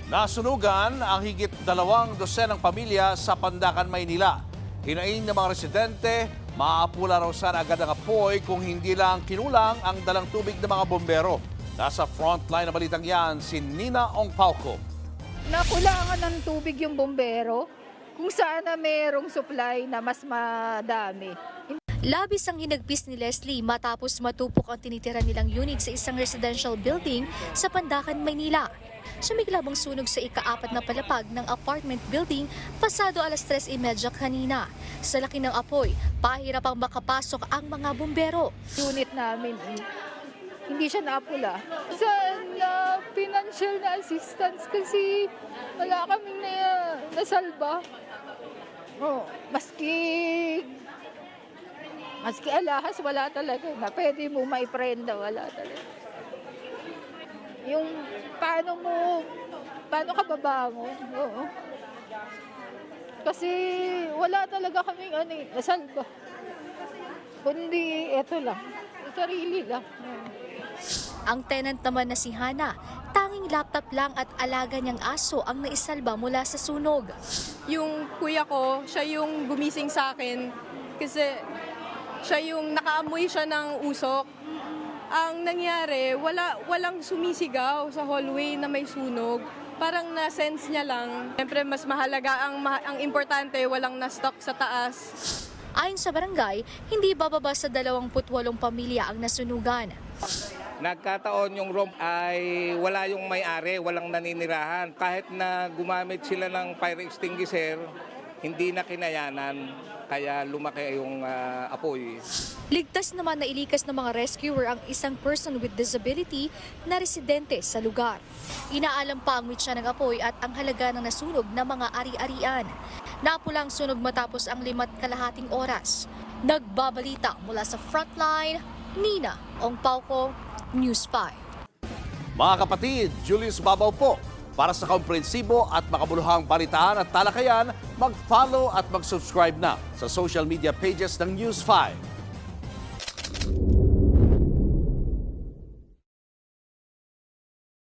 Nasunugan ang higit 200 pamilya sa Pandacan, Maynila. Hinaing ng mga residente, maaapula raw sana agad ang apoy kung hindi lang kinulang ang dalang tubig ng mga bombero. Nasa frontline na balitang yan, si Nina Ongpauco. Nakulangan ng tubig yung bombero kung sana mayroong supply na mas madami. Labis ang hinagpis ni Leslie matapos matupok ang tinitira nilang unit sa isang residential building sa Pandacan, Maynila. Sumiglab ang sunog sa ika-4 na palapag ng apartment building pasado 3:30 kanina. Sa laki ng apoy, pahirap ang makapasok ang mga bombero. Unit namin, hindi siya napula. Sa financial na assistance kasi wala kaming nasalba. Maski alahas, wala talaga na pwede mo maiprenda, wala talaga. Yung paano ka babangon? Oo. Kasi wala talaga kaming nasalba. Kundi eto lang, sarili lang. Ang tenant naman na si Hana, tanging laptop lang at alaga niyang aso ang naisalba mula sa sunog. Yung kuya ko, siya yung gumising sa akin kasi siya yung nakaamoy siya ng usok. Ang nangyari, walang sumisigaw sa hallway na may sunog. Parang na-sense niya lang. Siyempre, mas mahalaga, ang importante, walang na-stock sa taas. Ayon sa barangay, hindi bababa sa 28 pamilya ang nasunugan. Nagkataon yung room ay wala yung may-ari, walang naninirahan. Kahit na gumamit sila ng fire extinguisher, hindi na kinayanan, kaya lumaki yung apoy. Ligtas naman na ilikas ng mga rescuer ang isang person with disability na residente sa lugar. Inaalam pa ang mitsa ng apoy at ang halaga ng nasunog na mga ari-arian. Napulang sunog matapos ang 5.5 oras. Nagbabalita mula sa frontline, Nina Ongpauco, News 5. Mga kapatid, Julius Babaw po. Para sa komprehensibo at makabuluhang balitaan at talakayan, mag-follow at mag-subscribe na sa social media pages ng News 5.